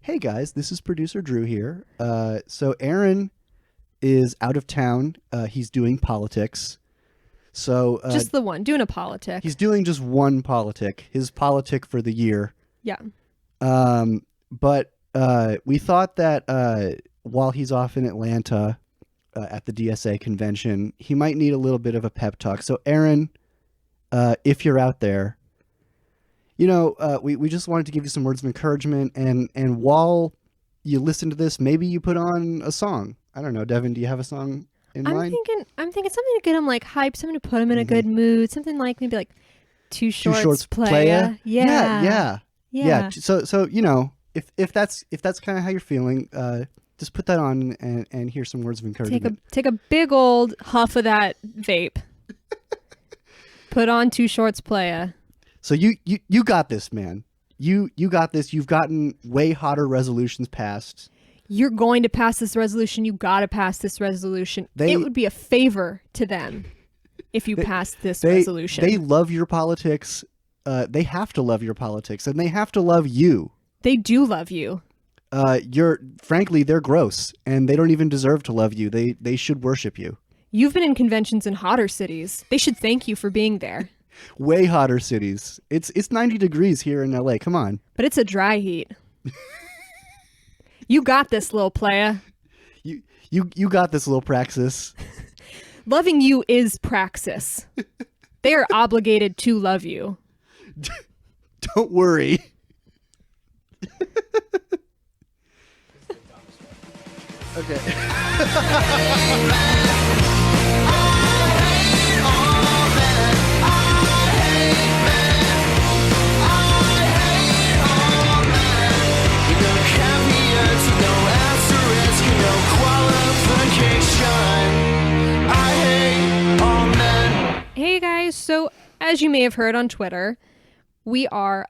hey guys, this is producer Drew here. So Aaron is out of town. He's doing politics. So just the one, doing a politic. He's doing just one politic, his politic for the year. Yeah. But we thought that while he's off in Atlanta at the DSA convention, he might need a little bit of a pep talk. So Aaron, if you're out there, we just wanted to give you some words of encouragement. And while you listen to this, maybe you put on a song. I don't know, Devon, do you have a song in mind? I'm thinking something to get him like hyped, something to put him in a good mood, something like maybe like Two Shorts Playa. Yeah. So if that's kind of how you're feeling, just put that on and hear some words of encouragement. Take a big old huff of that vape. Put on Two Shorts Playa. So you got this, man. You got this. You've gotten way hotter resolutions passed. You're going to pass this resolution. You got to pass this resolution. It would be a favor to them if you pass this resolution. They love your politics. They have to love your politics, and they have to love you. They do love you. Frankly, they're gross, and they don't even deserve to love you. They should worship you. You've been in conventions in hotter cities. They should thank you for being there. Way hotter cities. It's 90 degrees here in LA. Come on. But it's a dry heat. You got this, little playa. You got this, little praxis. Loving you is praxis. They are obligated to love you. Don't worry. Okay. Hey guys, so as you may have heard on Twitter, we are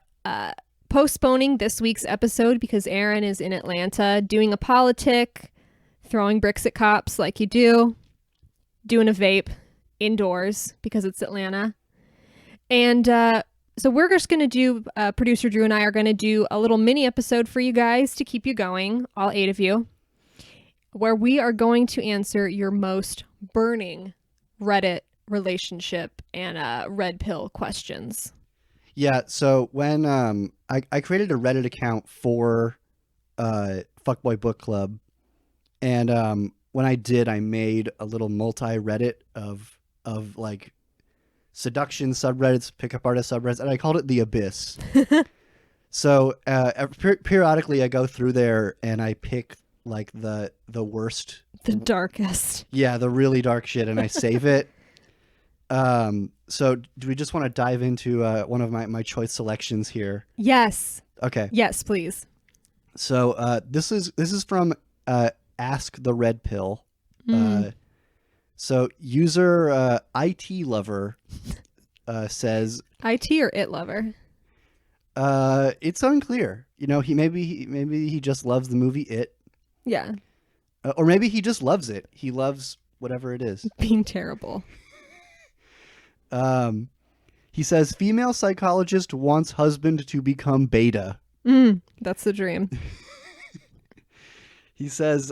postponing this week's episode because Aaron is in Atlanta doing a politic, throwing bricks at cops like you do, doing a vape indoors because it's Atlanta. And so we're just going to do, producer Drew and I are going to do a little mini episode for you guys to keep you going, all 8 of you, where we are going to answer your most burning Reddit relationship and red pill questions. Yeah, so when I created a Reddit account for Fuckboy Book Club, and when I did, I made a little multi-Reddit of like seduction subreddits, pickup artist subreddits, and I called it The Abyss. So periodically I go through there and I pick like the worst, the darkest, the really dark shit, and I save it. So do we just want to dive into one of my choice selections here? Yes. Okay. Yes, please. So this is from Ask the Red Pill. So user IT Lover says IT or It Lover? It's unclear. Maybe he just loves the movie It. Yeah. Or maybe he just loves it. He loves whatever it is. Being terrible. He says female psychologist wants husband to become beta. That's the dream. He says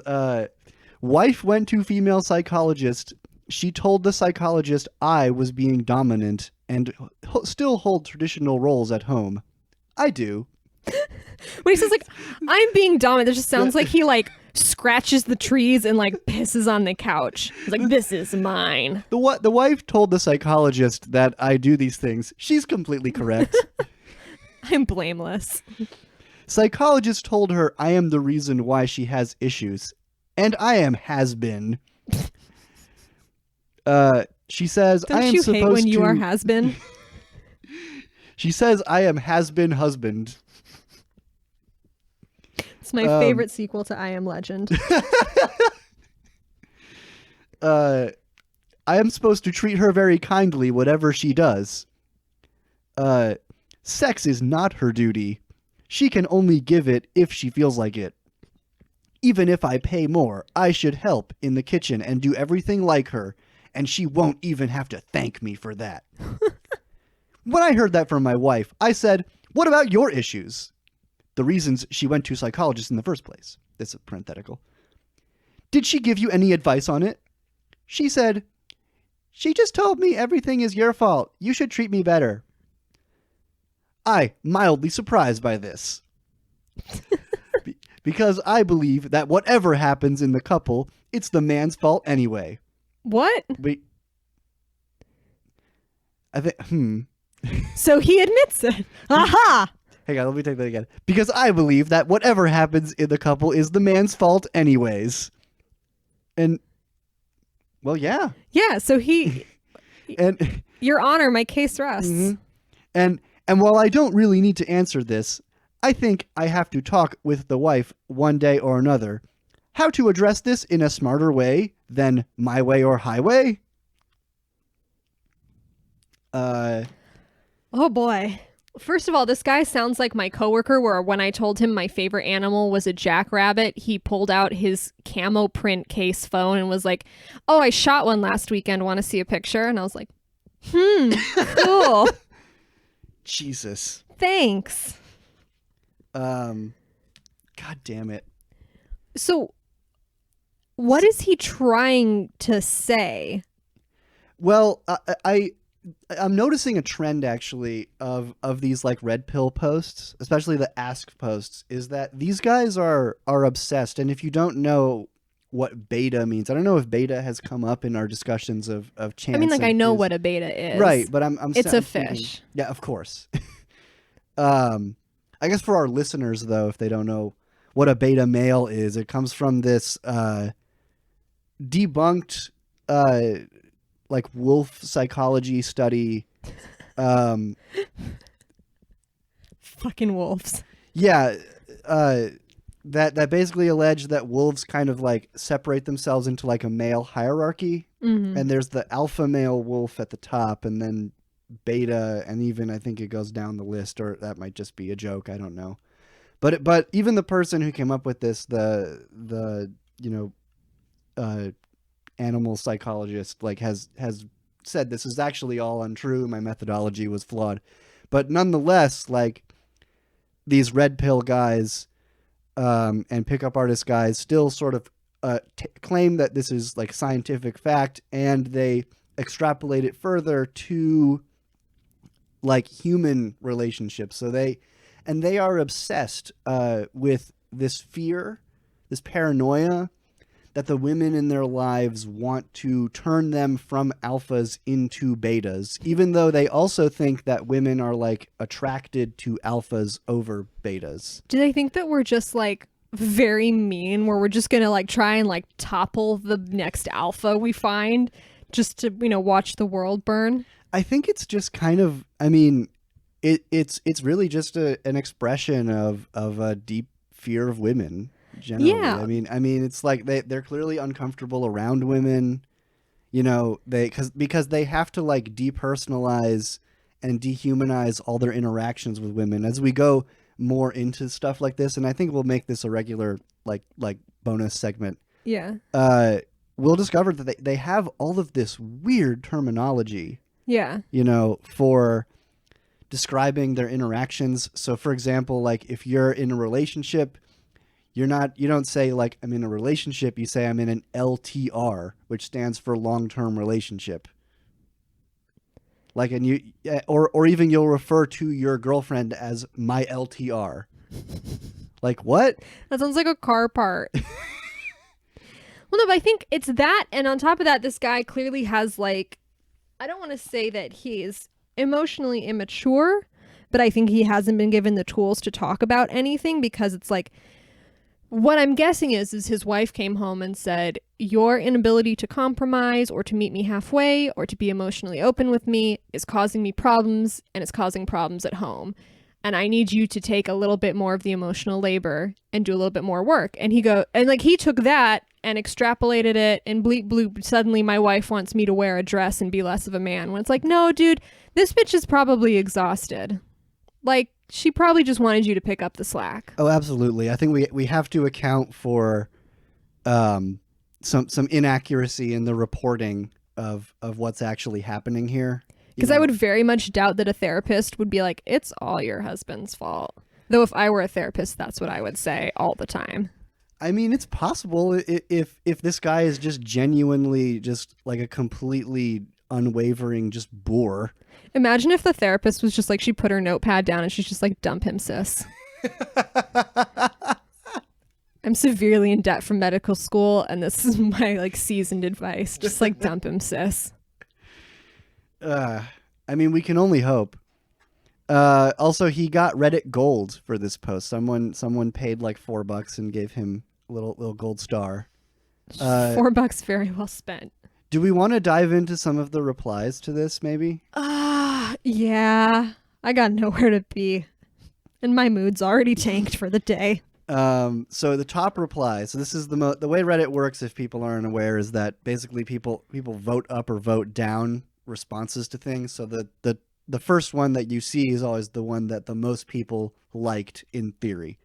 wife went to female psychologist. She told the psychologist I was being dominant and still hold traditional roles at home. I do. When he says like I'm being dominant, it just sounds like he like scratches the trees and like pisses on the couch. He's like, this is mine. The wife told the psychologist that I do these things. She's completely correct. I'm blameless. Psychologist told her I am the reason why she has issues, and I am has been. She says Don't I am you supposed hate when to. You are has been. She says I am has been husband. It's my favorite sequel to I Am Legend. I am supposed to treat her very kindly, whatever she does. Sex is not her duty. She can only give it if she feels like it. Even if I pay more, I should help in the kitchen and do everything like her, and she won't even have to thank me for that. When I heard that from my wife, I said, what about your issues? the reasons she went to a psychologist in the first place. This is parenthetical. Did she give you any advice on it? She said, she just told me everything is your fault. You should treat me better. I mildly surprised by this. Because I believe that whatever happens in the couple, it's the man's fault anyway. What? I think, So he admits it. Aha! Hang on, let me take that again. Because I believe that whatever happens in the couple is the man's fault anyways. And, well, yeah. Yeah, so he... And Your Honor, my case rests. Mm-hmm. And while I don't really need to answer this, I think I have to talk with the wife one day or another. How to address this in a smarter way than my way or highway? Oh boy. First of all, this guy sounds like my coworker where when I told him my favorite animal was a jackrabbit, he pulled out his camo print case phone and was like, oh, I shot one last weekend. Want to see a picture? And I was like, cool. Jesus. Thanks. God damn it. So what is he trying to say? Well, I'm noticing a trend actually of these like red pill posts, especially the ask posts, is that these guys are obsessed. And if you don't know what beta means, I don't know if beta has come up in our discussions of chance. I mean, like I know what a beta is. Right, but I'm it's a thinking, fish. Yeah, of course. I guess for our listeners though, if they don't know what a beta male is, it comes from this debunked like wolf psychology study. Fucking wolves. Yeah, that basically alleged that wolves kind of like separate themselves into like a male hierarchy, and there's the alpha male wolf at the top, and then beta, and even I think it goes down the list, or that might just be a joke. I don't know, but even the person who came up with this, the animal psychologist, like has said this is actually all untrue. My methodology was flawed, but nonetheless, like these red pill guys and pickup artist guys still sort of claim that this is like scientific fact, and they extrapolate it further to like human relationships. So they are obsessed with this fear, this paranoia that the women in their lives want to turn them from alphas into betas, even though they also think that women are like attracted to alphas over betas. Do they think that we're just like very mean, where we're just gonna like try and like topple the next alpha we find just to, watch the world burn? I think it's just kind of, I mean, it's really just an expression of a deep fear of women. Generally. Yeah. I mean, it's like they're clearly uncomfortable around women, because they have to like depersonalize and dehumanize all their interactions with women as we go more into stuff like this. And I think we'll make this a regular like bonus segment. Yeah. We'll discover that they have all of this weird terminology. Yeah. For describing their interactions. So for example, like if you're in a relationship, you don't say like I'm in a relationship, you say I'm in an LTR, which stands for long-term relationship. Like, and you, or even you'll refer to your girlfriend as my LTR. Like what? That sounds like a car part. Well, no, but I think it's that, and on top of that, this guy clearly has like, I don't want to say that he is emotionally immature, but I think he hasn't been given the tools to talk about anything, because it's like, what I'm guessing is his wife came home and said, your inability to compromise or to meet me halfway or to be emotionally open with me is causing me problems, and it's causing problems at home. And I need you to take a little bit more of the emotional labor and do a little bit more work. And he took that and extrapolated it, and bleep bloop, suddenly my wife wants me to wear a dress and be less of a man. When it's like, no, dude, this bitch is probably exhausted. Like, she probably just wanted you to pick up the slack. Oh, absolutely. I think we have to account for some inaccuracy in the reporting of what's actually happening here. Because I would very much doubt that a therapist would be like, it's all your husband's fault. Though if I were a therapist, that's what I would say all the time. I mean, it's possible if this guy is just genuinely just like a completely unwavering just bore. Imagine if the therapist was just like, she put her notepad down and she's just like, dump him, sis. I'm severely in debt from medical school, and this is my like seasoned advice. Just like dump him, sis. I mean, we can only hope. Also, he got Reddit gold for this post. Someone paid like $4 and gave him a little gold star. $4 very well spent. Do we want to dive into some of the replies to this, maybe? Yeah. I got nowhere to be. And my mood's already tanked for the day. So the top reply. So this is the way Reddit works, if people aren't aware, is that basically people vote up or vote down responses to things. So the first one that you see is always the one that the most people liked in theory.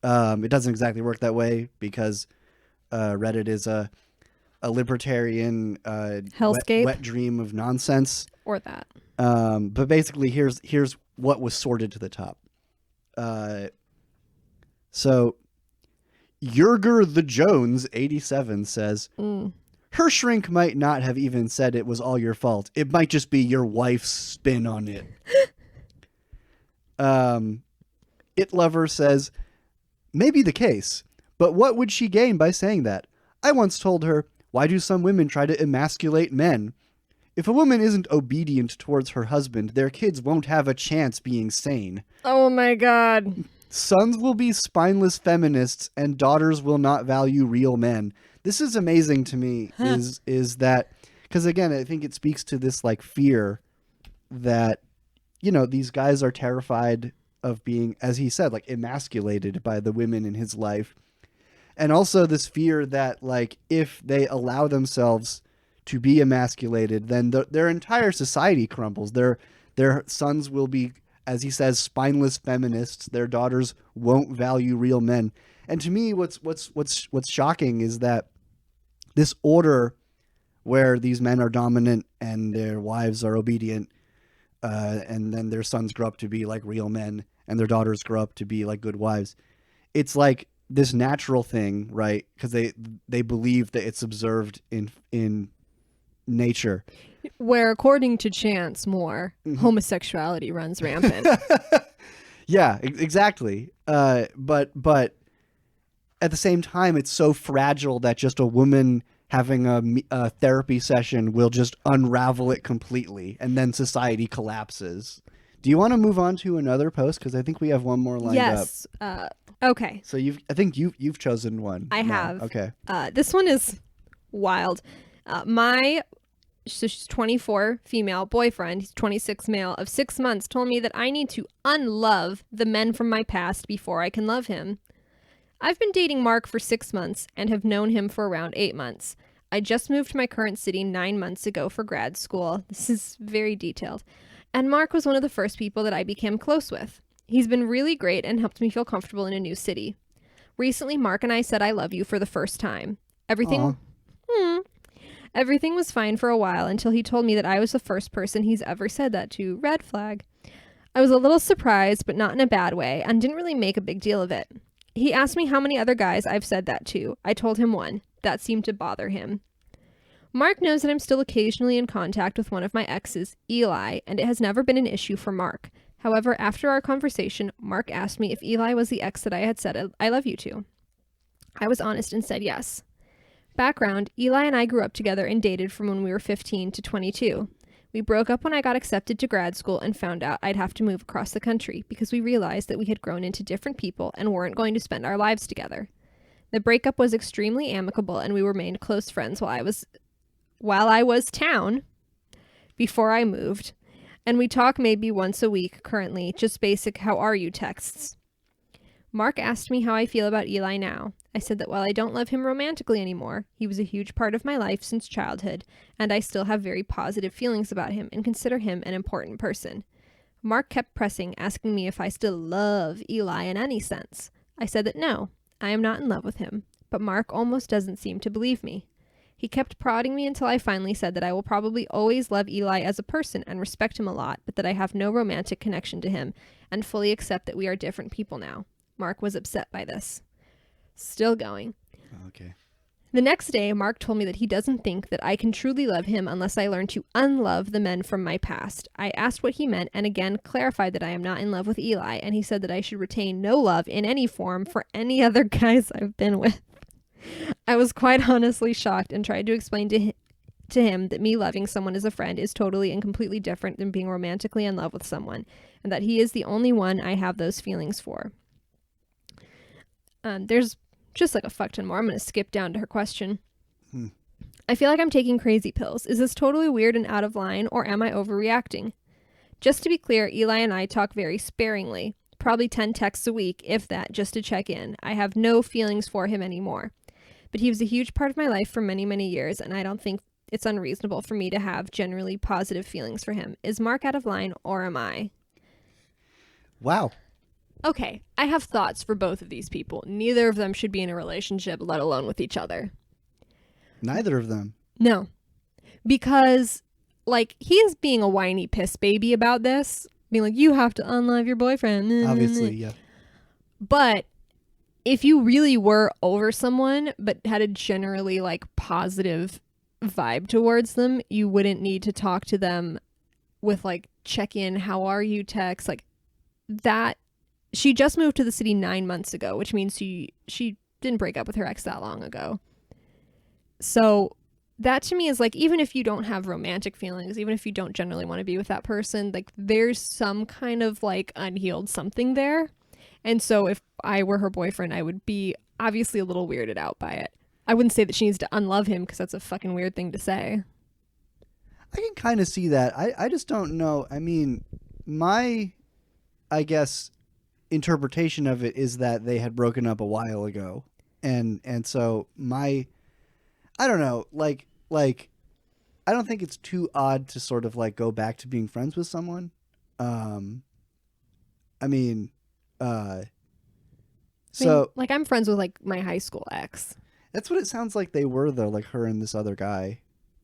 It doesn't exactly work that way because Reddit is a libertarian hellscape, wet dream of nonsense. Or that. But basically, here's what was sorted to the top. So Yerger the Jones 87 says, her shrink might not have even said it was all your fault. It might just be your wife's spin on it. It Lover says, maybe the case, but what would she gain by saying that? I once told her, why do some women try to emasculate men? If a woman isn't obedient towards her husband, their kids won't have a chance being sane. Oh my God. Sons will be spineless feminists and daughters will not value real men. This is amazing to me, is that, because again, I think it speaks to this like fear that, you know, these guys are terrified of being, as he said, like emasculated by the women in his life. And also this fear that like, if they allow themselves to be emasculated, then their entire society crumbles. Their sons will be, as he says, spineless feminists. Their daughters won't value real men. And to me, what's shocking is that this order where these men are dominant and their wives are obedient, and then their sons grow up to be like real men and their daughters grow up to be like good wives. It's like this natural thing, right? Because they believe that it's observed in nature. Where, according to Chance Moore, homosexuality runs rampant. Yeah, exactly. But at the same time, it's so fragile that just a woman having a therapy session will just unravel it completely, and then society collapses. Do you want to move on to another post? Because I think we have one more lined up. Yes. Okay. So I think you've chosen one. I have. Okay. This one is wild. So she's 24, female, boyfriend, he's 26, male, of 6 months, told me that I need to unlove the men from my past before I can love him. I've been dating Mark for 6 months and have known him for around 8 months. I just moved to my current city 9 months ago for grad school. This is very detailed. And Mark was one of the first people that I became close with. He's been really great and helped me feel comfortable in a new city. Recently, Mark and I said I love you for the first time. Everything was fine for a while until he told me that I was the first person he's ever said that to. Red flag. I was a little surprised, but not in a bad way, and didn't really make a big deal of it. He asked me how many other guys I've said that to. I told him one. That seemed to bother him. Mark knows that I'm still occasionally in contact with one of my exes, Eli, and it has never been an issue for Mark. However, after our conversation, Mark asked me if Eli was the ex that I had said I love you to. I was honest and said yes. Background, Eli and I grew up together and dated from when we were 15 to 22. We broke up when I got accepted to grad school and found out I'd have to move across the country because we realized that we had grown into different people and weren't going to spend our lives together. The breakup was extremely amicable and we remained close friends while I was town before I moved. And we talk maybe once a week currently, just basic how are you texts. Mark asked me how I feel about Eli now. I said that while I don't love him romantically anymore, he was a huge part of my life since childhood, and I still have very positive feelings about him and consider him an important person. Mark kept pressing, asking me if I still love Eli in any sense. I said that no, I am not in love with him, but Mark almost doesn't seem to believe me. He kept prodding me until I finally said that I will probably always love Eli as a person and respect him a lot, but that I have no romantic connection to him and fully accept that we are different people now. Mark was upset by this. Still going. Okay. The next day, Mark told me that he doesn't think that I can truly love him unless I learn to unlove the men from my past. I asked what he meant and again clarified that I am not in love with Eli, and he said that I should retain no love in any form for any other guys I've been with. I was quite honestly shocked and tried to explain to him that me loving someone as a friend is totally and completely different than being romantically in love with someone, and that he is the only one I have those feelings for. There's just like a fuck ton more. I'm going to skip down to her question. I feel like I'm taking crazy pills. Is this totally weird and out of line, or am I overreacting? Just to be clear, Eli and I talk very sparingly, probably 10 texts a week, if that, just to check in. I have no feelings for him anymore. But he was a huge part of my life for many, many years, and I don't think it's unreasonable for me to have generally positive feelings for him. Is Mark out of line, or am I? Wow. Okay, I have thoughts for both of these people. Neither of them should be in a relationship, let alone with each other. Neither of them. No. Because, like, he is being a whiny piss baby about this. Being like, you have to unlove your boyfriend. Obviously, yeah. But if you really were over someone, but had a generally, like, positive vibe towards them, you wouldn't need to talk to them with, like, check-in, how are you text, like, that. She just moved to the city 9 months ago, which means she didn't break up with her ex that long ago. So that to me is like, even if you don't have romantic feelings, even if you don't generally want to be with that person, like there's some kind of like unhealed something there. And so if I were her boyfriend, I would be obviously a little weirded out by it. I wouldn't say that she needs to unlove him because that's a fucking weird thing to say. I can kind of see that. I just don't know. I mean, I guess interpretation of it is that they had broken up a while ago, and so I don't know, like I don't think it's too odd to sort of like go back to being friends with someone. I mean, like I'm friends with like my high school ex. That's what it sounds like they were though, like her and this other guy.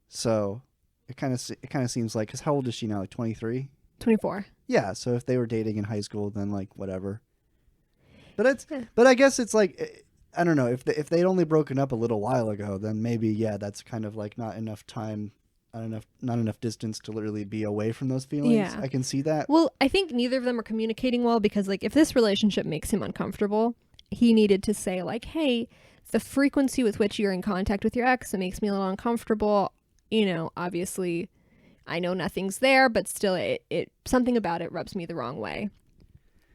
So it kind of seems like, because how old is she now? Like 23? 24. Yeah, so if they were dating in high school, then like whatever. But I guess it's like, I don't know, if they'd only broken up a little while ago, then maybe that's kind of like not enough time, not enough distance to literally be away from those feelings. Yeah. I can see that. Well, I think neither of them are communicating well, because like if this relationship makes him uncomfortable, he needed to say like, hey, the frequency with which you're in contact with your ex, it makes me a little uncomfortable. You know, obviously I know nothing's there, but still it something about it rubs me the wrong way.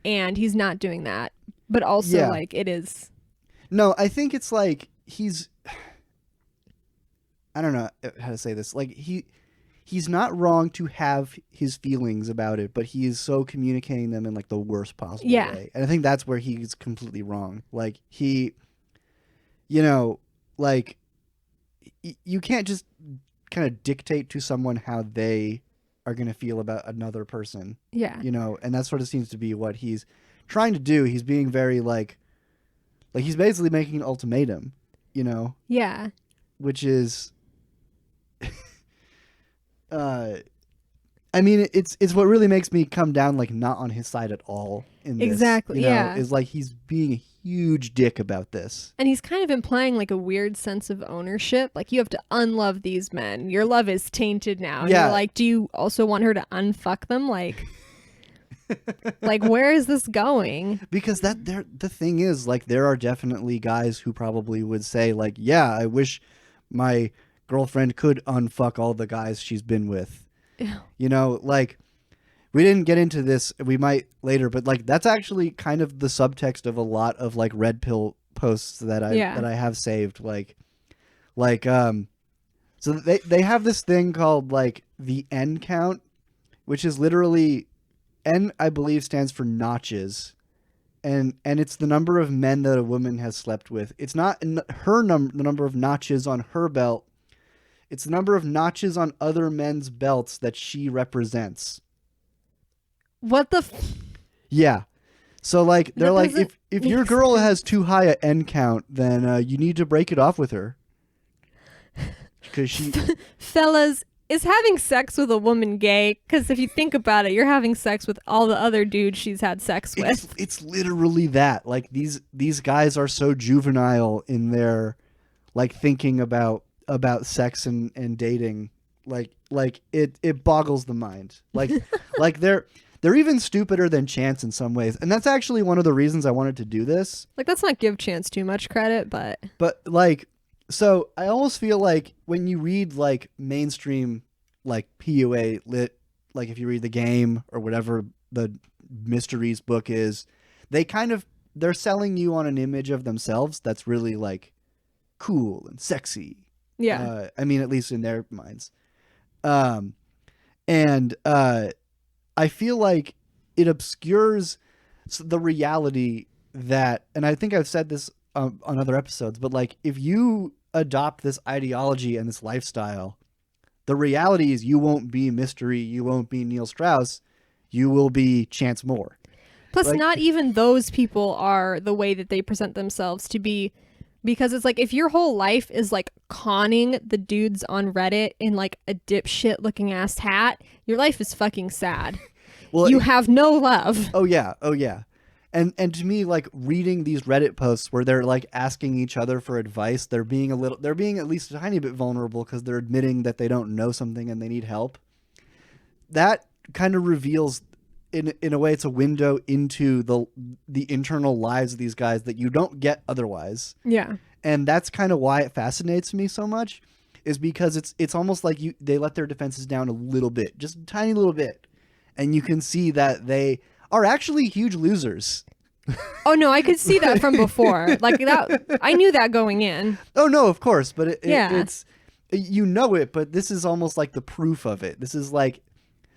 And he's not doing that. But also like it is. No, I think it's like I don't know how to say this. Like he's not wrong to have his feelings about it, but he is so communicating them in like the worst possible way. And I think that's where he's completely wrong. Like he, you know, like you can't just kind of dictate to someone how they are going to feel about another person. Yeah. You know, and that sort of seems to be what he's trying to do. He's being very like he's basically making an ultimatum, you know? Yeah. Which is I mean, it's what really makes me come down like not on his side at all in this. Exactly. You know, yeah. is like he's being a huge dick about this. And he's kind of implying like a weird sense of ownership. Like, you have to unlove these men. Your love is tainted now. And you're like, do you also want her to unfuck them? Like like, where is this going? Because the thing is, like, there are definitely guys who probably would say like, yeah, I wish my girlfriend could unfuck all the guys she's been with. Ew. You know, like, we didn't get into this, we might later, but like that's actually kind of the subtext of a lot of like red pill posts that I have saved. So they have this thing called like the N count, which is literally N, I believe, stands for notches. And it's the number of men that a woman has slept with. It's not the number of notches on her belt. It's the number of notches on other men's belts that she represents. What the Yeah. So like they're like, if your girl sense. has too high an N count, then you need to break it off with her. because she Fellas, is having sex with a woman gay? Because if you think about it, you're having sex with all the other dudes she's had sex with. it's literally that. Like these guys are so juvenile in their like thinking about sex and dating. Like it boggles the mind. Like like they're even stupider than Chance in some ways. And that's actually one of the reasons I wanted to do this. Like, let's not give Chance too much credit, but like, so I almost feel like when you read like mainstream like PUA lit, like if you read The Game or whatever the mysteries book is, they're selling you on an image of themselves that's really like cool and sexy. yeah. I mean, at least in their minds. And I feel like it obscures the reality that, and I think I've said this on other episodes, but like if you adopt this ideology and this lifestyle, the reality is you won't be Mystery, you won't be Neil Strauss, you will be Chance Moore. Plus, Like, not even those people are the way that they present themselves to be, because it's like if your whole life is like conning the dudes on Reddit in like a dipshit looking ass hat, your life is fucking sad. well, You have no love. oh yeah. And to me, like reading these Reddit posts where they're like asking each other for advice, they're being at least a tiny bit vulnerable because they're admitting that they don't know something and they need help. That kind of reveals, in a way, it's a window into the internal lives of these guys that you don't get otherwise. Yeah. And that's kind of why it fascinates me so much, is because it's almost like they let their defenses down a little bit, just a tiny little bit, and you can see that they are actually huge losers. Oh no, I could see that from before. Like that, I knew that going in. Oh no, of course, but Yeah. it's you know it, but this is almost like the proof of it. This is like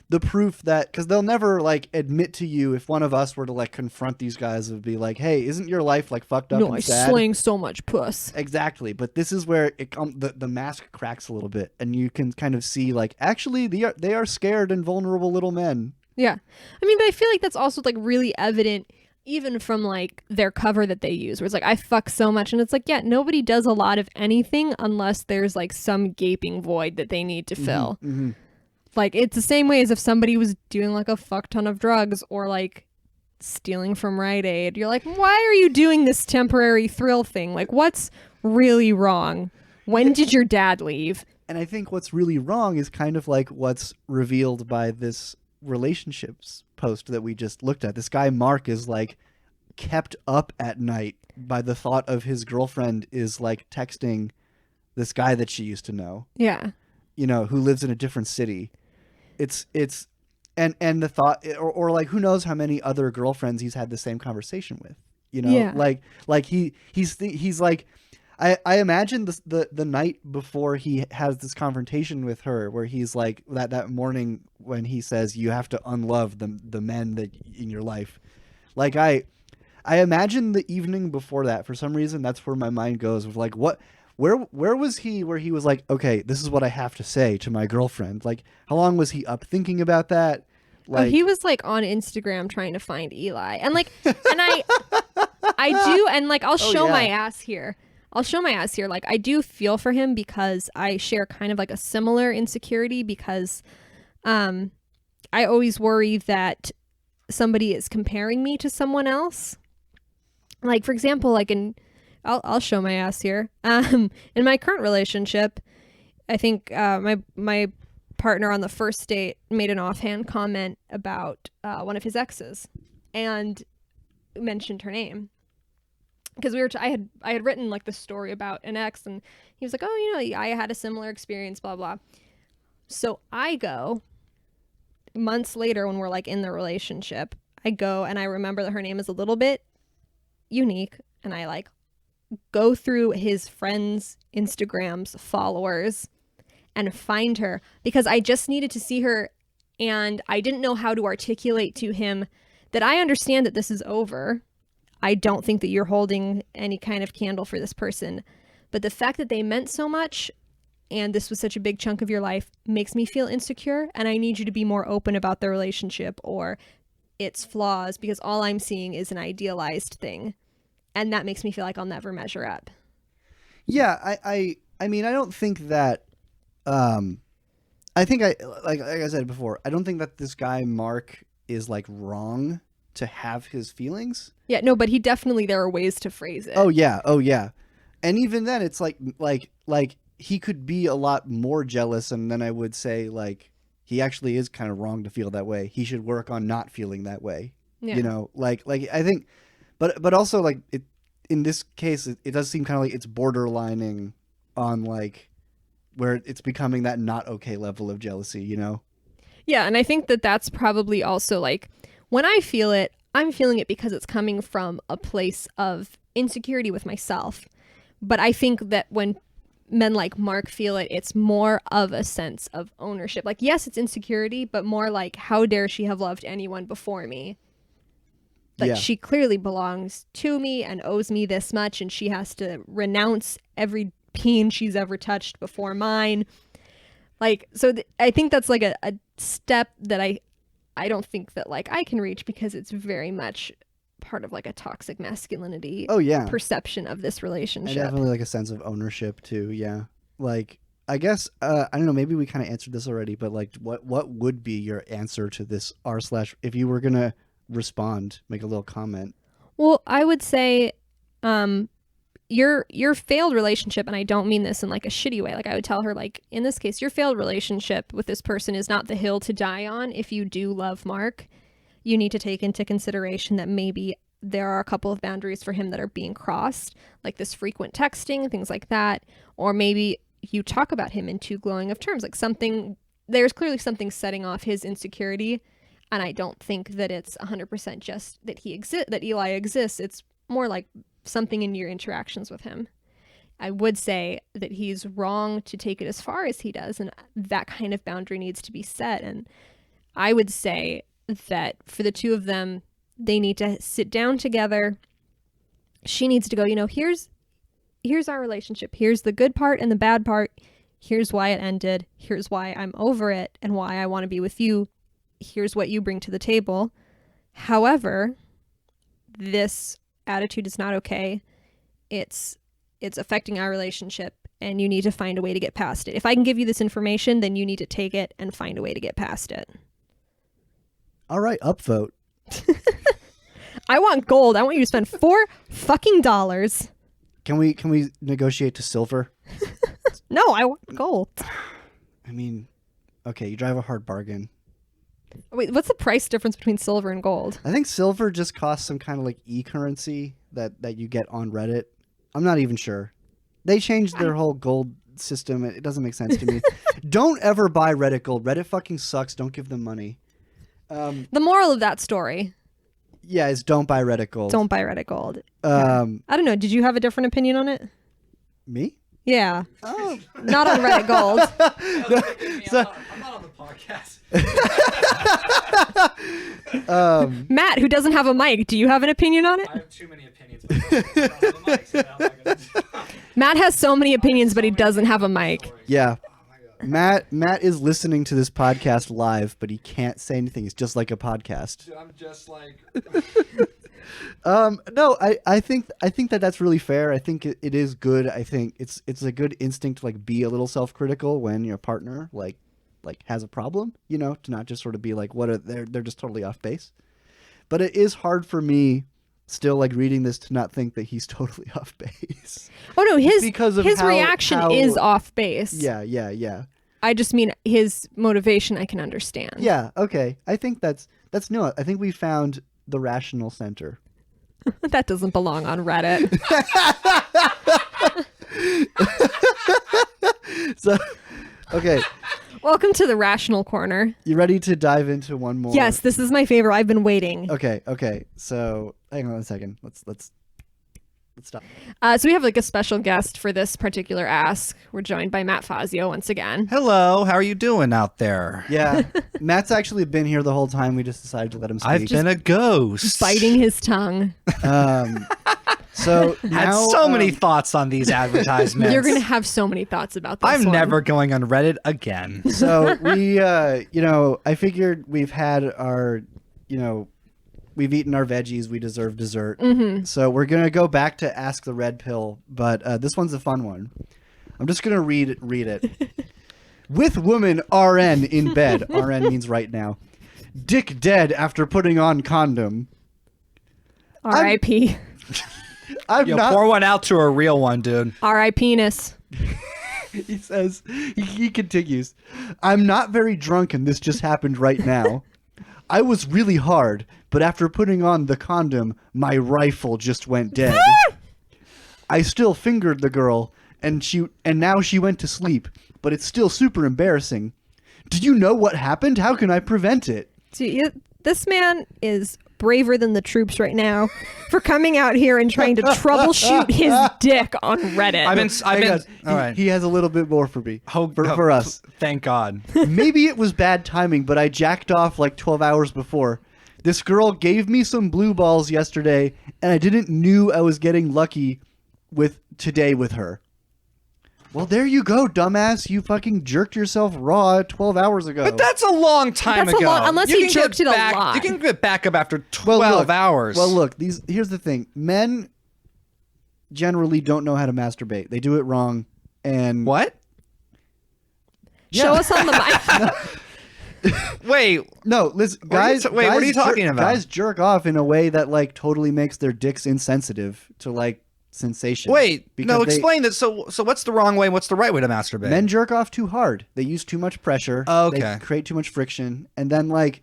the proof that, because they'll never like admit to you, if one of us were to like confront these guys, would be like, hey, isn't your life like fucked up No, and I sad? slang so much puss. Exactly, but this is where the mask cracks a little bit, and you can kind of see like actually they are scared and vulnerable little men. Yeah. I mean, but I feel like that's also like really evident even from like their cover that they use, where it's like, I fuck so much. And it's like, yeah, nobody does a lot of anything unless there's like some gaping void that they need to fill. Mm-hmm. Like, it's the same way as if somebody was doing like a fuck ton of drugs or like stealing from Rite Aid. You're like, why are you doing this temporary thrill thing? Like, what's really wrong? When did your dad leave? And I think what's really wrong is kind of like what's revealed by this relationships post that we just looked at. This guy Mark is like kept up at night by the thought of his girlfriend is like texting this guy that she used to know, Yeah. you know, who lives in a different city. It's and the thought, or like who knows how many other girlfriends he's had the same conversation with, you know. Yeah. like he's like, I imagine the night before he has this confrontation with her, where he's like that morning when he says you have to unlove the men that in your life. Like I imagine the evening before that. For some reason, that's where my mind goes with like where was he, where he was like, okay, this is what I have to say to my girlfriend. Like, how long was he up thinking about that? Like, he was like on Instagram trying to find Eli, and like, and I do, and like, I'll show yeah. my ass here. I'll show my ass here. Like, I do feel for him because I share kind of like a similar insecurity, because I always worry that somebody is comparing me to someone else. Like, for example, like I'll show my ass here. In my current relationship, I think my partner on the first date made an offhand comment about one of his exes and mentioned her name. Because I had written like the story about an ex, and he was like, oh, you know, I had a similar experience, blah, blah. So I go months later when we're like in the relationship, I go and I remember that her name is a little bit unique, and I like go through his friends' Instagrams, followers, and find her, because I just needed to see her, and I didn't know how to articulate to him that I understand that this is over. I don't think that you're holding any kind of candle for this person. But the fact that they meant so much and this was such a big chunk of your life makes me feel insecure, and I need you to be more open about the relationship or its flaws, because all I'm seeing is an idealized thing. And that makes me feel like I'll never measure up. Yeah, I mean, I don't think that I think like I said before, I don't think that this guy Mark is like wrong to have his feelings. Yeah, no, but there are ways to phrase it. Oh yeah. And even then it's like he could be a lot more jealous, and then I would say like he actually is kind of wrong to feel that way. He should work on not feeling that way. Yeah. You know, like I think but also like it in this case it does seem kind of like it's borderlining on like where it's becoming that not okay level of jealousy, you know? Yeah, and I think that that's probably also like when I feel it, I'm feeling it because it's coming from a place of insecurity with myself. But I think that when men like Mark feel it, it's more of a sense of ownership. Like, yes, it's insecurity, but more like, how dare she have loved anyone before me? Like, she clearly belongs to me and owes me this much, and she has to renounce every peen she's ever touched before mine. Like, so I think that's like a step that I don't think that like I can reach, because it's very much part of like a toxic masculinity perception of this relationship. And definitely like a sense of ownership too. Yeah. Like, I guess, I don't know, maybe we kind of answered this already, but like what would be your answer to this / if you were going to respond, make a little comment? Well, I would say, your failed relationship, and I don't mean this in like a shitty way, like I would tell her, like, in this case, your failed relationship with this person is not the hill to die on. If you do love Mark, you need to take into consideration that maybe there are a couple of boundaries for him that are being crossed, like this frequent texting, things like that. Or maybe you talk about him in too glowing of terms, like there's clearly something setting off his insecurity. And I don't think that it's 100% just that that Eli exists. It's more like something in your interactions with him. I would say that he's wrong to take it as far as he does, and that kind of boundary needs to be set. And I would say that for the two of them, they need to sit down together. She needs to go, here's our relationship. Here's the good part and the bad part. Here's why it ended. Here's why I'm over it and why I want to be with you. Here's what you bring to the table. However, this attitude is not okay. It's affecting our relationship, and you need to find a way to get past it. If I can give you this information, then you need to take it and find a way to get past it. All right, upvote. I want gold. I want you to spend $4 Can we negotiate to silver? No, I want gold. I mean, okay, you drive a hard bargain. Wait, what's the price difference between silver and gold? I think silver just costs some kind of like e-currency that you get on Reddit. I'm not even sure. They changed their whole gold system. It doesn't make sense to me. Don't ever buy Reddit gold. Reddit fucking sucks. Don't give them money. The moral of that story. Yeah, is don't buy Reddit gold. Don't buy Reddit gold. I don't know. Did you have a different opinion on it? Me? Yeah. Oh. Not on Reddit gold. I'm not on the podcast. Matt, who doesn't have a mic, do you have an opinion on it? I have too many opinions. But I'm not on the mic, so how am I gonna- Matt has so many opinions, but he doesn't have a mic. Yeah. Matt is listening to this podcast live, but he can't say anything. It's just like a podcast. Dude, I'm just like. No, I think that's really fair. I think it is good. I think it's a good instinct to like be a little self-critical when your partner like has a problem, to not just sort of be like, they're just totally off base. But it is hard for me still like reading this to not think that he's totally off base. Oh no, his reaction how is off base. Yeah. I just mean his motivation I can understand. Yeah, okay. I think that's no. I think we found the rational center. That doesn't belong on Reddit. So, okay. Welcome to the rational corner. You ready to dive into one more? Yes, this is my favorite. I've been waiting. Okay. So, hang on a second. Let's stop. So we have like a special guest for this particular ask. We're joined by Matt Fazio once again. Hello, how are you doing out there? Yeah, Matt's actually been here the whole time. We just decided to let him speak. I've been a ghost. Biting his tongue. So had now, so many thoughts on these advertisements. You're gonna have so many thoughts about this. I'm one. never going on Reddit again. So we, I figured we've had our, we've eaten our veggies. We deserve dessert. Mm-hmm. So we're gonna go back to Ask the Red Pill, but this one's a fun one. I'm just gonna read it. with woman RN in bed. RN means right now. Dick dead after putting on condom. R.I.P. I'm Yo, not. pour one out to a real one, dude. R.I.Penis. He says, he continues, I'm not very drunk and this just happened right now. I was really hard, but after putting on the condom, my rifle just went dead. I still fingered the girl, and now she went to sleep, but it's still super embarrassing. Do you know what happened? How can I prevent it? This man is braver than the troops right now for coming out here and trying to troubleshoot his dick on Reddit. All right. He has a little bit more for me. For us. Thank God. Maybe it was bad timing, but I jacked off like 12 hours before. This girl gave me some blue balls yesterday, and I didn't knew I was getting lucky today with her. Well, there you go, dumbass. You fucking jerked yourself raw 12 hours ago. But that's a long time That's a ago. long- unless You he can get jerked it a back- lot. You can get back up after Well, 12 look, hours. Well, look, here's the thing. Men generally don't know how to masturbate. They do it wrong. And What? Show us on the mic. Wait. No, listen, What are you guys. ta- wait, what are you guys talking about? Guys jerk off in a way that like totally makes their dicks insensitive to like sensation. Wait. Because No, explain that. So what's the wrong way and what's the right way to masturbate? Men jerk off too hard. They use too much pressure. Okay. They create too much friction, and then like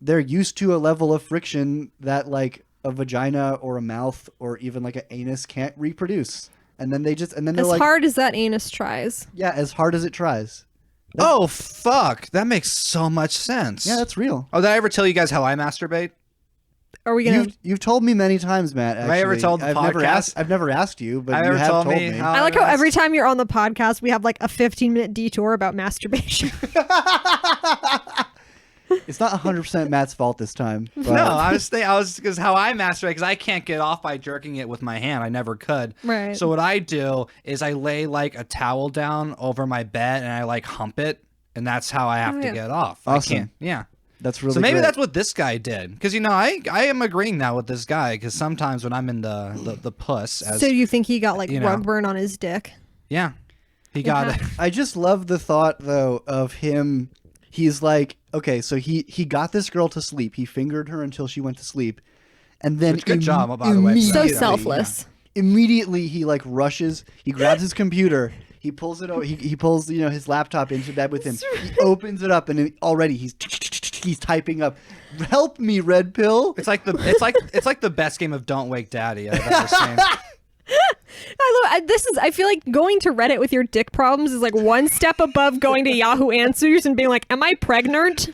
they're used to a level of friction that like a vagina or a mouth or even like an anus can't reproduce. And then they're As like, hard as that anus tries. yeah, as hard as it tries. Oh, fuck. That makes so much sense. Yeah, that's real. Oh, did I ever tell you guys how I masturbate? Are we gonna? You've told me many times, Matt. Have I ever actually. told the podcast? I've never asked you, but Have I you ever have told told me me. how- I like how every time you're on the podcast, we have like a 15-minute detour about masturbation. It's not 100% Matt's fault this time. But No, I was because how I masturbate, because I can't get off by jerking it with my hand. I never could. Right. So what I do is I lay like a towel down over my bed and I like hump it, and that's how I have to yeah. get off. Awesome. I can't. Yeah. that's really So maybe great. that's what this guy did, because I am agreeing now with this guy, because sometimes when I'm in the puss, as So you think he got like you know. rug burn on his dick? yeah, he got it. I just love the thought though of him. He's like, okay, so he got this girl to sleep. He fingered her until she went to sleep, and then Which, good job, by the way. So immediately- selfless. Immediately, he like rushes. He grabs his computer. He pulls it. He pulls his laptop into bed with him. He opens it up, and already he's typing up. Help me, red pill. It's like the best game of Don't Wake Daddy I've ever seen. I feel like going to Reddit with your dick problems is like one step above going to Yahoo Answers and being like, "Am I pregnant?"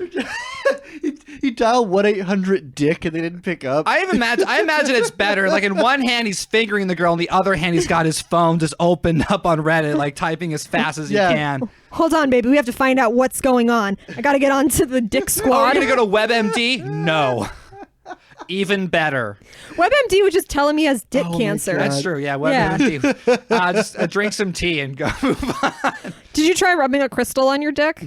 He dialed 1-800-DICK, and they didn't pick up. I imagine it's better. Like in one hand he's fingering the girl, in the other hand he's got his phone just opened up on Reddit, like typing as fast as Yeah. he can. Hold on, baby. We have to find out what's going on. I gotta get onto the dick Oh, squad. are you gonna go to WebMD? No. Even better. WebMD was just telling me he has dick Oh my cancer. God. That's true. Yeah, Yeah. WebMD. Just drink some tea and go move on. Did you try rubbing a crystal on your dick?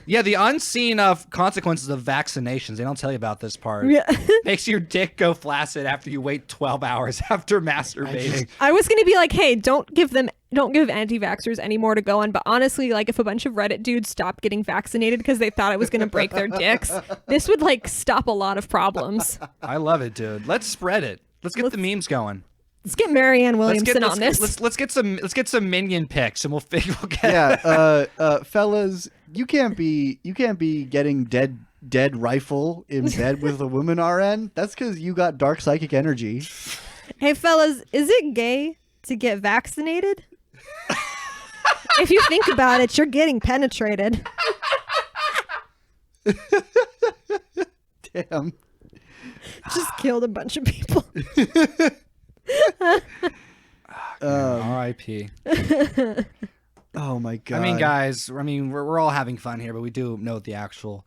Yeah, the unseen consequences of vaccinations. They don't tell you about this part. Yeah. Makes your dick go flaccid after you wait 12 hours after masturbating. I was gonna be like, hey, don't give anti-vaxxers any more to go on. But honestly, like if a bunch of Reddit dudes stopped getting vaccinated because they thought it was gonna break their dicks, this would like stop a lot of problems. I love it, dude. Let's spread it. Let's get the memes going. Let's get Marianne Williamson on this. Let's get some minion pics and we'll get Yeah, fellas, you can't be getting dead rifle in bed with a woman RN. That's because you got dark psychic energy. Hey fellas, is it gay to get vaccinated? If you think about it, you're getting penetrated. Damn. Just killed a bunch of people. R.I.P. Oh my god. I mean, guys, we're all having fun here, but we do note the actual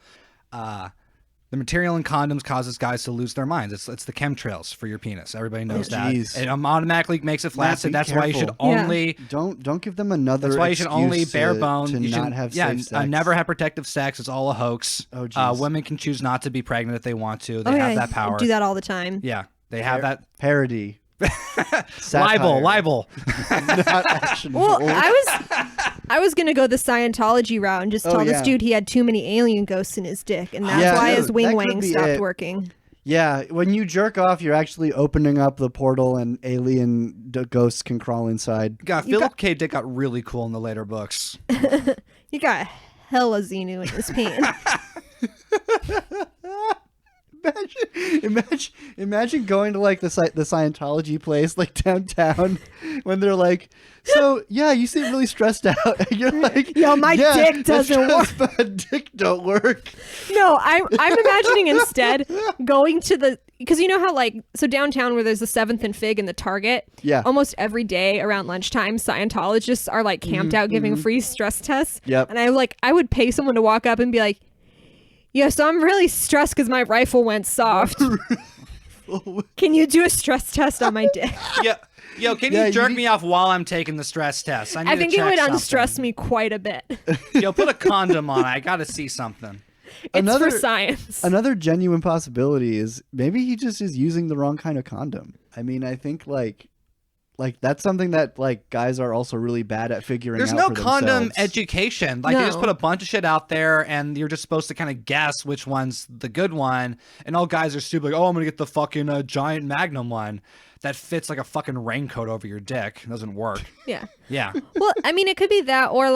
the material in condoms causes guys to lose their minds. It's the chemtrails for your penis. Everybody knows that. Jeez. It automatically makes it flaccid. be That's why you should careful. Yeah. only. Don't give them another. That's why you should only excuse bare to- bone. to You not should, have yeah, safe sex. never have protective sex. It's all a hoax. Oh, jeez. Women can choose not to be pregnant if they want to. They have that power. Do that all the time. Yeah, they have that. Parody. Satire. Libel. Not actionable. Well, I was gonna go the Scientology route and just tell this yeah. dude he had too many alien ghosts in his dick, and that's Yeah, why his that wing could wang be stopped it. working. Yeah, when you jerk off, you're actually opening up the portal, and alien ghosts can crawl inside. God, Philip K. Dick got really cool in the later books. You got hella Xenu in his pants. Imagine going to like the Scientology place like downtown when they're like, so yeah, you seem really stressed out. And you're like, Yo, my dick doesn't work. My dick don't work. No, I'm imagining instead going to because you know how so downtown where there's the 7th and Fig and the Target, Yeah. almost every day around lunchtime Scientologists are like camped out giving free stress tests. Yep. And I would pay someone to walk up and be like, yeah, so I'm really stressed because my rifle went soft. Can you do a stress test on my dick? Yo, can Yeah, you jerk you- me off while I'm taking the stress test? I think it would unstress me quite a bit. Yo, put a condom on. I gotta see something. It's for science. Another genuine possibility is maybe he just is using the wrong kind of condom. I mean, I think like that's something that like guys are also really bad at figuring There's out no for condom themselves. education. Like they just No. put a bunch of shit out there, and you're just supposed to kind of guess which one's the good one. And all guys are stupid. Like, oh, I'm gonna get the fucking giant Magnum one that fits like a fucking raincoat over your dick. It doesn't work. Yeah. Yeah. Well, I mean, it could be that, or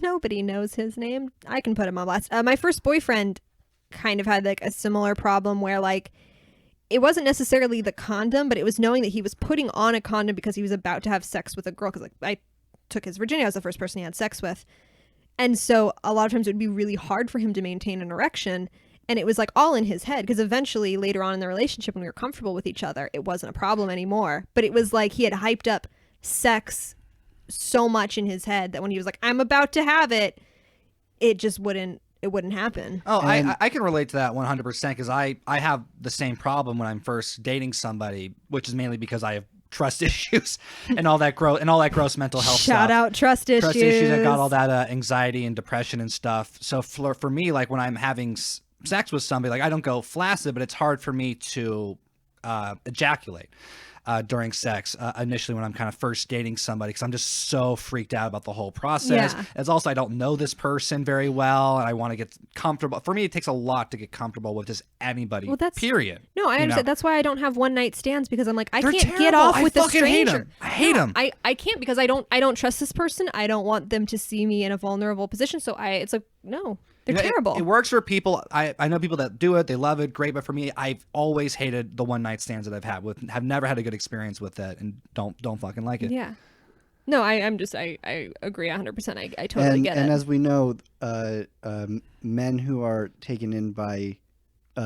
nobody knows his name. I can put him on blast. My first boyfriend kind of had like a similar problem where like it wasn't necessarily the condom, but it was knowing that he was putting on a condom because he was about to have sex with a girl. Because like I took his virginity, I was the first person he had sex with, and so a lot of times it would be really hard for him to maintain an erection. And it was like all in his head because eventually later on in the relationship when we were comfortable with each other, it wasn't a problem anymore. But it was like he had hyped up sex so much in his head that when he was like, I'm about to have it, it wouldn't happen. Oh, And- I can relate to that 100% because I have the same problem when I'm first dating somebody, which is mainly because I have trust issues and all that gross mental health Shout stuff. out trust issues. Trust issues. I got all that anxiety and depression and stuff. So for me, like when I'm having sex with somebody, like I don't go flaccid, but it's hard for me to ejaculate during sex initially when I'm kind of first dating somebody because I'm just so freaked out about the whole process. Yeah. As also I don't know this person very well and I want to get comfortable. For me, it takes a lot to get comfortable with just anybody. Well, that's- period. No, I You understand. know? That's why I don't have one night stands because I'm like, I They're can't get terrible. off I with a fucking hate stranger. 'em. I hate 'em. I can't because I don't trust this person. I don't want them to see me in a vulnerable position. So it's like, no, they're You know, terrible. It works for people. I know people that do it. They love it. Great. But for me, I've always hated the one night stands that I've had with. Have never had a good experience with it, and don't fucking like it. Yeah. No, I agree 100%. I totally get And it. as we know, men who are taken in by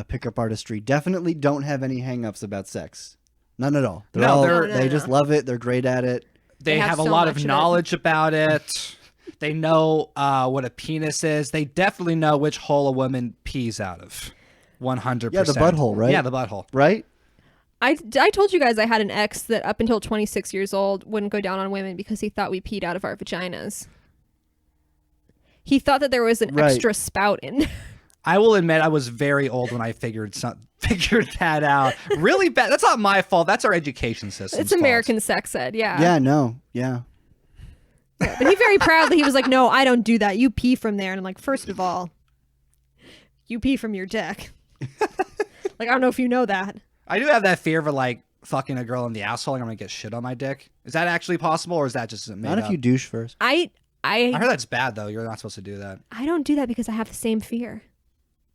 pickup artistry definitely don't have any hang-ups about sex. None at all. They just love it. They're great at it. They have a so lot much of of it. knowledge about it. They know what a penis is. They definitely know which hole a woman pees out of. 100%. Yeah, the butthole, right? Yeah, the butthole. Right? I told you guys I had an ex that up until 26 years old wouldn't go down on women because he thought we peed out of our vaginas. He thought that there was an Right. extra spout in there. I will admit I was very old when I figured that out. Really bad. That's not my fault. That's our education system. It's American sex ed, yeah. Yeah, no. Yeah. But he very proudly, he was like, no, I don't do that. You pee from there. And I'm like, first of all, you pee from your dick. Like, I don't know if you know that. I do have that fear of like fucking a girl in the asshole and I'm gonna get shit on my dick. Is that actually possible, or is that just made Not if up? you douche first. I heard that's bad though. You're not supposed to do that. I don't do that because I have the same fear.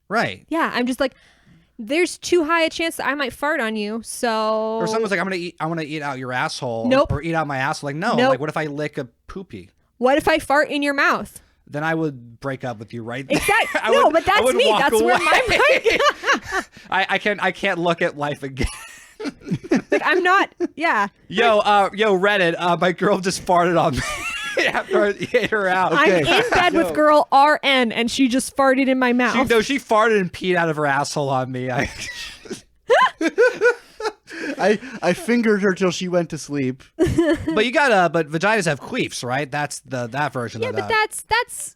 Right. Yeah, I'm just like, there's too high a chance that I might fart on you, so... Or someone's like, I want to eat out your asshole. Nope. Or eat out my asshole. Like, no. Nope. Like, what if I lick a poopy? What if I fart in your mouth? Then I would break up with you right there. Exactly. I No, would- but I that's would me. walk That's where my away. I can't look at life again. Like, I'm not... Yeah. Yo, Reddit. My girl just farted on me after I ate her out. I'm in bed with girl RN, and she just farted in my mouth. She farted and peed out of her asshole on me. I fingered her till she went to sleep. But vaginas have queefs, right? That's that version Yeah, of but that. that's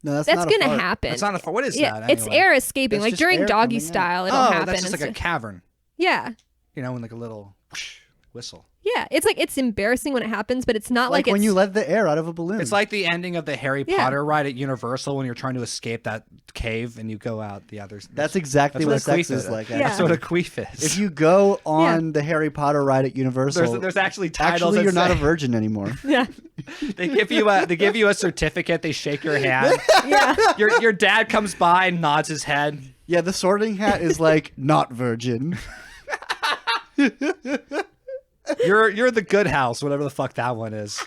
not a gonna fart. happen. It's not a fart. What is Yeah, that? it's anyway? air escaping. That's Like just during air doggy coming out. style, it'll Oh, happen. that's just and like a stuff. cavern. Yeah. You know, in like a little whoosh, whistle. Yeah, it's like it's embarrassing when it happens, but it's not Like like when it's, you let the air out of a balloon. It's like the ending of the Harry Yeah. Potter ride at Universal when you're trying to escape that cave and you go out the other. That's exactly That's what what a sex queef is like. Yeah. That's what a queef is. If you go on the Harry Potter ride at Universal, there's actually titles. actually that you're not say- a virgin anymore. yeah, They give you a certificate. They shake your hand. yeah. Your dad comes by and nods his head. Yeah, the Sorting Hat is like not virgin. You're the good house, whatever the fuck that one is.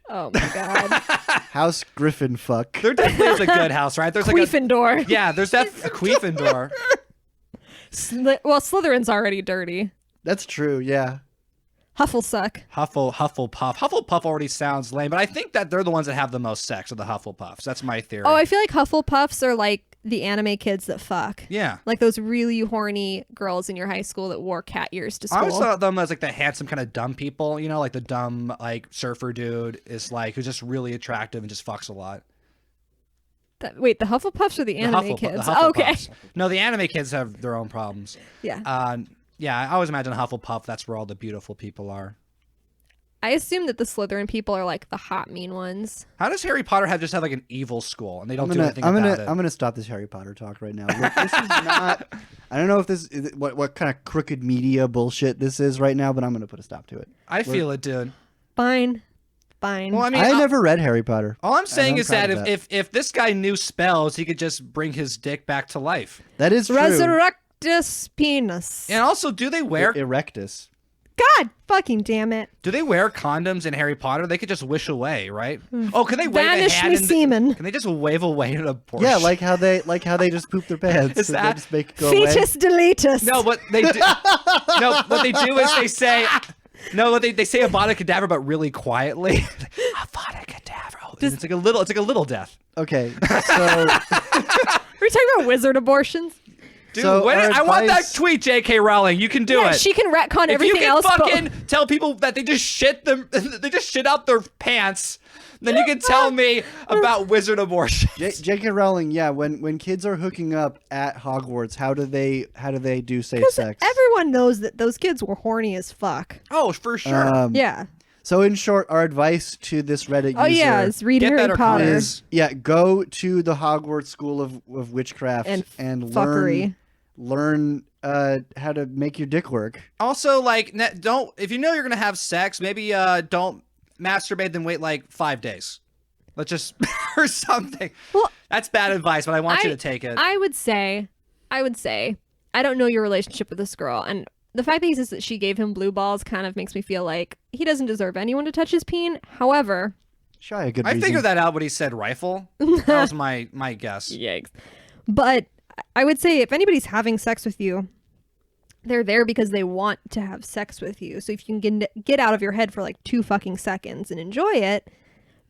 Oh my god, House Griffin fuck. There definitely is a good house, right? There's like Gryffindor. yeah, there's that a Queefendor. Well, Slytherin's already dirty. That's true. Yeah. Hufflesuck. Hufflepuff. Hufflepuff already sounds lame, but I think that they're the ones that have the most sex are the Hufflepuffs. That's my theory. Oh, I feel like Hufflepuffs are like the anime kids that fuck. yeah. Like those really horny girls in your high school that wore cat ears to I always school. thought of them as like the handsome kind of dumb people, you know, like the dumb like surfer dude is like who's just really attractive and just fucks a lot. Wait, the Hufflepuffs or the anime kids? The Oh, okay. Hufflepuffs. No, the anime kids have their own problems. Yeah. Yeah, I always imagine Hufflepuff. That's where all the beautiful people are. I assume that the Slytherin people are like the hot mean ones. How does Harry Potter have just have like an evil school and they don't I'm do anything gonna, about it? I'm gonna stop this Harry Potter talk right now. Look, this is not. I don't know if this is what kind of crooked media bullshit this is right now, but I'm gonna put a stop to it. I feel it, dude. Fine. Well, I mean, I never read Harry Potter. all I'm saying I'm is proud that of if this guy knew spells, he could just bring his dick back to life. That is true. Resurrectus penis. And also, do they wear Erectus? God fucking damn it. do they wear condoms in Harry Potter? They could just wish away, right? Oh, can they wave a Vanish hand? me semen. Can they just wave away an abortion? Yeah, like how they just poop their pants. Is and they that- just make it go away. Fetus deletus. No, what they do. No, what they do is they say. No, what they say Avada Kedavra, but really quietly. Avada Kedavra. It's like a little death. Okay, so Are we talking about wizard abortions? Dude, So our I want that advice- tweet, J.K. Rowling. You can do Yeah, it. she can retcon if everything you can else. but- fucking tell people that they just shit out their pants, then you can tell me about wizard abortion. J.K. Rowling, yeah, when kids are hooking up at Hogwarts, how do they do safe sex? Everyone knows that those kids were horny as fuck. Oh, for sure. Yeah. So in short, our advice to this Reddit Oh user yeah, it's read Get Harry better Potter comments. is go to the Hogwarts School of Witchcraft and learn fuckery. how to make your dick work. Also, like, don't if you know you're gonna have sex, maybe don't masturbate, then wait like 5 days. Let's just or something. Well, That's bad advice, but I want you to take it. I would say, I don't know your relationship with this girl, and the fact that he says that she gave him blue balls kind of makes me feel like he doesn't deserve anyone to touch his peen. However, Shy a good I reason. figured that out when he said rifle. That was my guess. yikes. But I would say if anybody's having sex with you, they're there because they want to have sex with you. So if you can get out of your head for like 2 fucking seconds and enjoy it,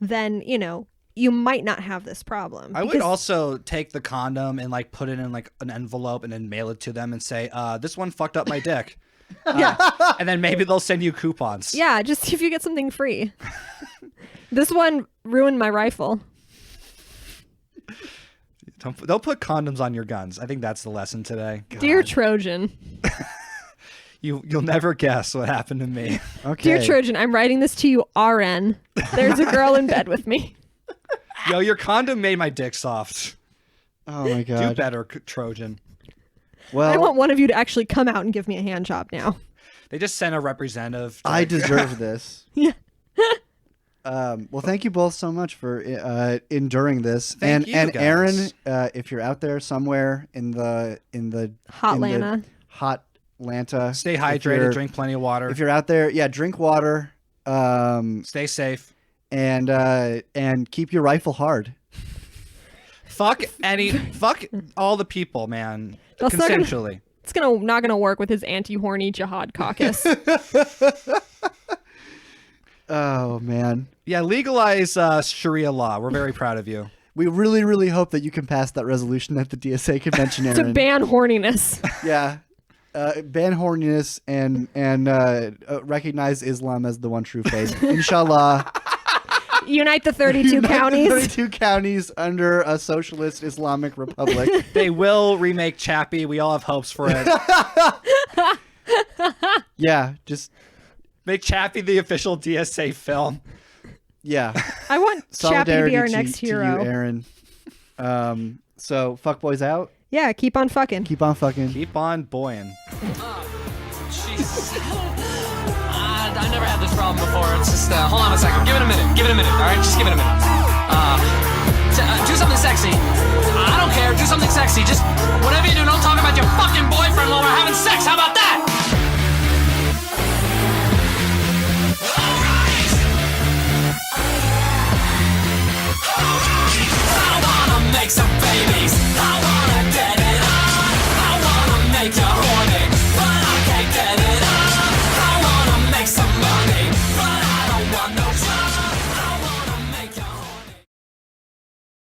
then, you know, you might not have this problem. I would Because- also take the condom and like put it in like an envelope and then mail it to them and say, this one fucked up my dick. Yeah. And then maybe they'll send you coupons. Yeah, just see if you get something free. This one ruined my rifle. Don't put condoms on your guns. I think that's the lesson today. Dear Trojan. You'll never guess what happened to me. Okay. Dear Trojan, I'm writing this to you, RN. There's a girl in bed with me. Yo, your condom made my dick soft. Oh my Do god. better, Trojan. Well, I want one of you to actually come out and give me a hand job now. They just sent a representative. to, I like- deserve this. Yeah. Well, thank you both so much for enduring this. Thank you, and guys. Aaron, if you're out there somewhere in the Hotlanta. hot Atlanta, Stay if hydrated. you're- Drink plenty of water. If you're out there, yeah, drink water. Stay safe. And keep your rifle hard. Fuck all the people, man. That's not gonna- Consensually. It's not gonna work with his anti-horny jihad caucus. Oh man. Yeah, legalize Sharia law. We're very proud of you. We really, really hope that you can pass that resolution at the DSA convention, to Aaron. ban horniness. Yeah. Ban horniness and recognize Islam as the one true faith. Inshallah. Unite the 32 Unite the counties. 32 counties under a socialist Islamic republic. They will remake Chappie. We all have hopes for it. Yeah, just Make Chappie the official DSA film. yeah. I want Chappie to Solidarity be our to, next to hero. you, Aaron. So fuckboys out. Yeah, keep on fucking. Keep on fucking. Keep on boying. Jesus. I never had this problem before. It's just, hold on a second. Give it a minute. Give it a minute, all right? Just give it a minute. Do something sexy. I don't care. Do something sexy. Just whatever you do, don't talk about your fucking boyfriend while we're having sex. How about